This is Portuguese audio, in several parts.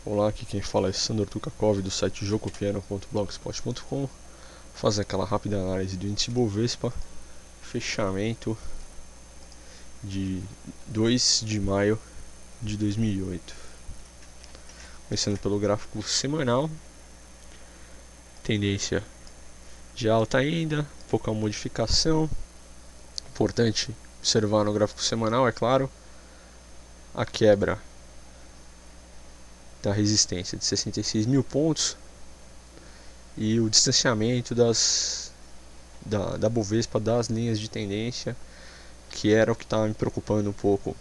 Olá, aqui quem fala é Sandor Tukakov do site jocopiano.blogspot.com. Fazer aquela rápida análise do índice Bovespa, fechamento de 2 de maio de 2008. Começando pelo gráfico semanal, tendência de alta ainda, pouca modificação. Importante observar no gráfico semanal, é claro, a quebra da resistência de 66 mil pontos e o distanciamento da Bovespa das linhas de tendência, que era o que estava me preocupando um pouco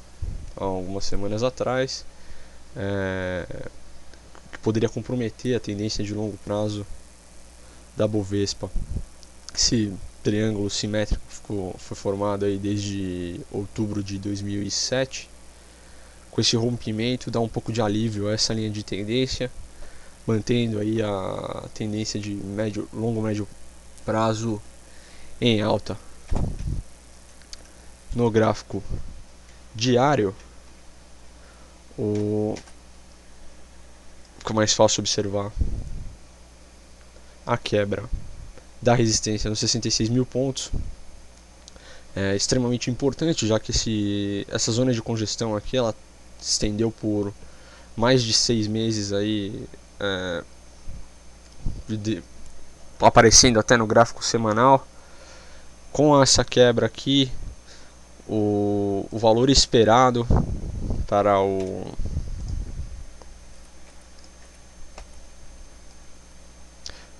há algumas semanas atrás, que poderia comprometer a tendência de longo prazo da Bovespa. Esse triângulo simétrico foi formado aí desde outubro de 2007. Com esse rompimento dá um pouco de alívio a essa linha de tendência, mantendo aí a tendência de longo-médio prazo em alta. No gráfico diário, fica mais fácil observar a quebra da resistência nos 66 mil pontos. É extremamente importante, já que essa zona de congestão aqui ela se estendeu por mais de 6 meses aí, aparecendo até no gráfico semanal. Com essa quebra aqui, o valor esperado para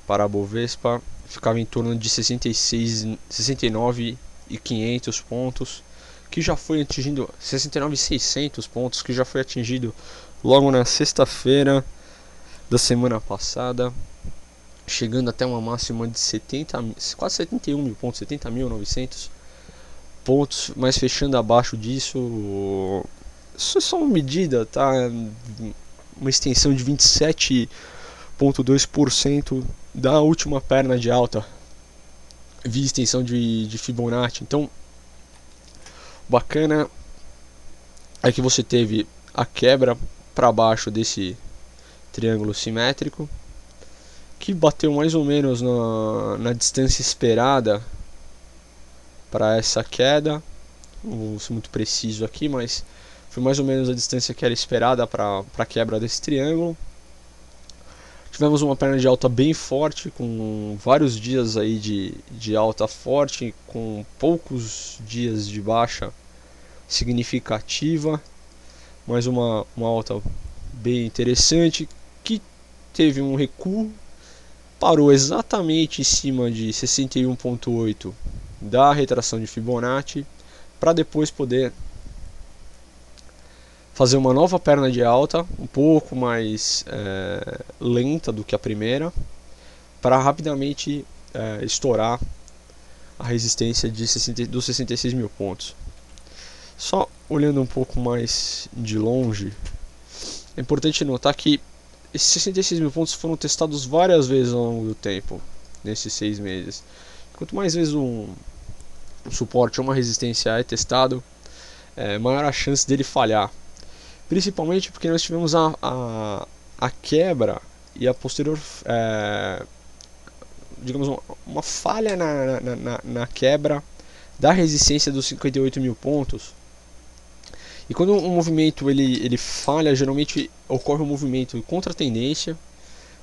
a Bovespa ficava em torno de 69.500 pontos, que já foi atingindo 69.600 pontos, que já foi atingido logo na sexta-feira da semana passada, chegando até uma máxima de quase 71 mil pontos, 70.900 pontos, mas fechando abaixo disso. Isso é só uma medida, tá? Uma extensão de 27,2% da última perna de alta via extensão de Fibonacci. Então, bacana é que você teve a quebra para baixo desse triângulo simétrico, que bateu mais ou menos na distância esperada para essa queda. Não vou ser muito preciso aqui, mas foi mais ou menos a distância que era esperada para a quebra desse triângulo. Tivemos uma perna de alta bem forte, com vários dias aí de alta forte, com poucos dias de baixa significativa, mas uma alta bem interessante, que teve um recuo, parou exatamente em cima de 61,8 da retração de Fibonacci, para depois poder fazer uma nova perna de alta, um pouco mais lenta do que a primeira, para rapidamente estourar a resistência dos 66 mil pontos. Só olhando um pouco mais de longe, é importante notar que esses 66 mil pontos foram testados várias vezes ao longo do tempo, nesses 6 meses. Quanto mais vezes um suporte ou uma resistência é testado, maior a chance dele falhar. Principalmente porque nós tivemos a quebra e a posterior, digamos, uma falha na quebra da resistência dos 58 mil pontos. E quando um movimento ele falha, geralmente ocorre um movimento contra a tendência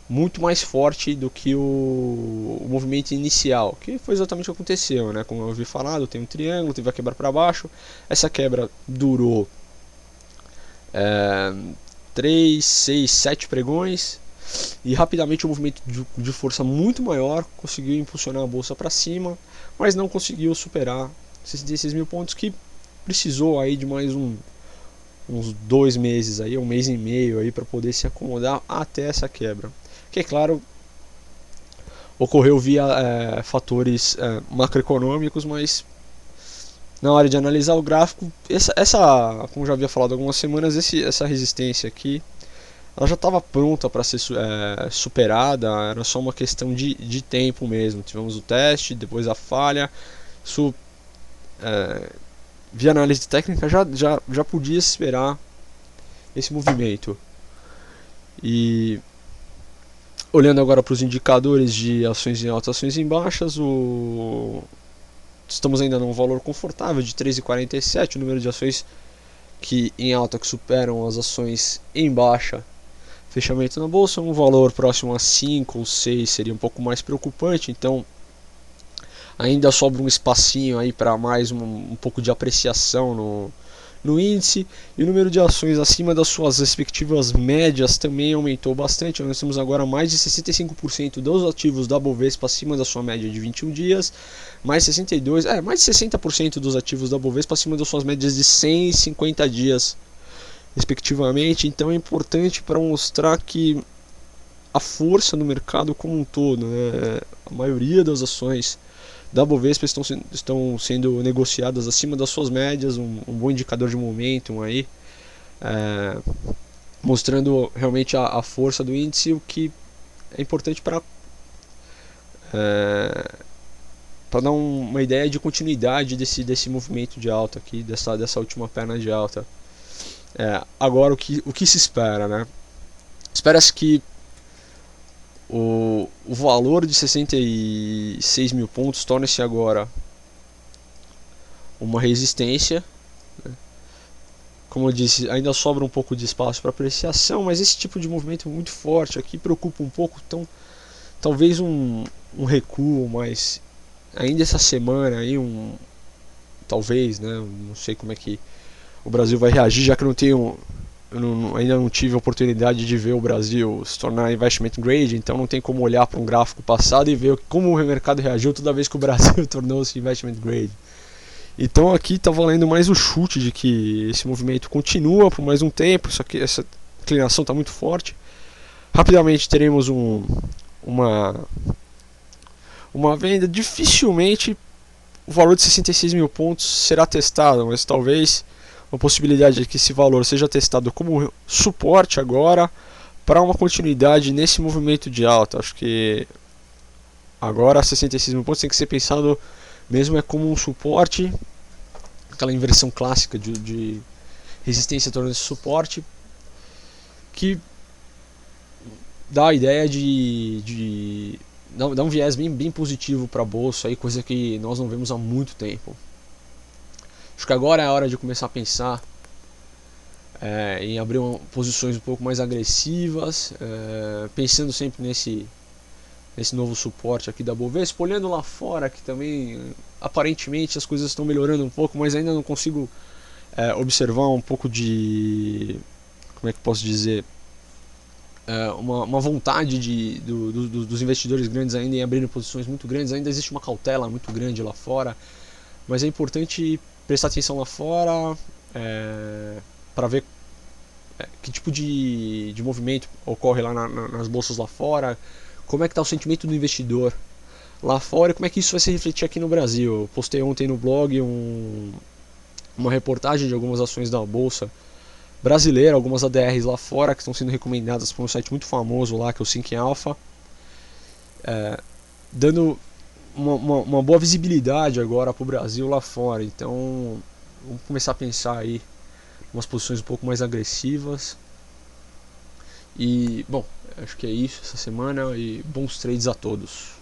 muito mais forte do que o movimento inicial, que foi exatamente o que aconteceu, né? Como eu havia falado, tem um triângulo, teve a quebra para baixo, essa quebra durou 3, 6, 7 pregões, e rapidamente um movimento de força muito maior conseguiu impulsionar a bolsa para cima, mas não conseguiu superar 66 mil pontos, que precisou aí de mais uns 2 meses, aí, 1 mês e meio aí, para poder se acomodar até essa quebra, que é claro ocorreu via fatores macroeconômicos, mas na hora de analisar o gráfico, como já havia falado há algumas semanas, essa resistência aqui ela já estava pronta para ser superada, era só uma questão de tempo mesmo. Tivemos o teste, depois a falha. Isso, via análise técnica, já podia esperar esse movimento. E olhando agora para os indicadores de ações em altas, ações em baixas, estamos ainda num valor confortável de 3,47, o número de ações que em alta que superam as ações em baixa. Fechamento na bolsa, um valor próximo a 5 ou 6 seria um pouco mais preocupante, então ainda sobra um espacinho aí para mais um pouco de apreciação no índice, e o número de ações acima das suas respectivas médias também aumentou bastante. Nós temos agora mais de 65% dos ativos da Bovespa acima da sua média de 21 dias, mais de 60% dos ativos da Bovespa acima das suas médias de 150 dias, respectivamente. Então é importante para mostrar que a força no mercado como um todo, né? A maioria das ações da Bovespa estão sendo negociadas acima das suas médias, um bom indicador de momentum aí, mostrando realmente a força do índice, o que é importante para dar uma ideia de continuidade desse movimento de alta aqui, dessa última perna de alta. Agora o que se espera, né? Espera-se que o valor de 66 mil pontos torna-se agora uma resistência, né? Como eu disse, ainda sobra um pouco de espaço para apreciação, mas esse tipo de movimento muito forte aqui preocupa um pouco, então talvez um recuo, mas ainda essa semana aí talvez, né? Não sei como é que o Brasil vai reagir, já que ainda não tive a oportunidade de ver o Brasil se tornar investment grade, então não tem como olhar para um gráfico passado e ver como o mercado reagiu toda vez que o Brasil tornou-se investment grade. Então aqui está valendo mais o chute de que esse movimento continua por mais um tempo, essa inclinação está muito forte. Rapidamente teremos uma venda, dificilmente o valor de 66 mil pontos será testado, mas talvez uma possibilidade de que esse valor seja testado como suporte agora para uma continuidade nesse movimento de alta. Acho que agora 66 mil pontos tem que ser pensado mesmo como um suporte, aquela inversão clássica de resistência tornando esse suporte, que dá a ideia dá um viés bem positivo para a bolsa, aí, coisa que nós não vemos há muito tempo. Acho que agora é a hora de começar a pensar em abrir posições um pouco mais agressivas, pensando sempre nesse novo suporte aqui da Bovespa, olhando lá fora que também aparentemente as coisas estão melhorando um pouco, mas ainda não consigo observar um pouco de, como é que posso dizer, uma vontade dos investidores grandes ainda em abrir posições muito grandes. Ainda existe uma cautela muito grande lá fora, mas é importante prestar atenção lá fora para ver que tipo de movimento ocorre lá nas bolsas lá fora, como é que está o sentimento do investidor lá fora e como é que isso vai se refletir aqui no Brasil. Eu postei ontem no blog uma reportagem de algumas ações da bolsa brasileira, algumas ADRs lá fora que estão sendo recomendadas por um site muito famoso lá, que é o Think Alpha, dando uma boa visibilidade agora para o Brasil lá fora. Então vamos começar a pensar aí umas posições um pouco mais agressivas. E bom, acho que é isso essa semana e bons trades a todos.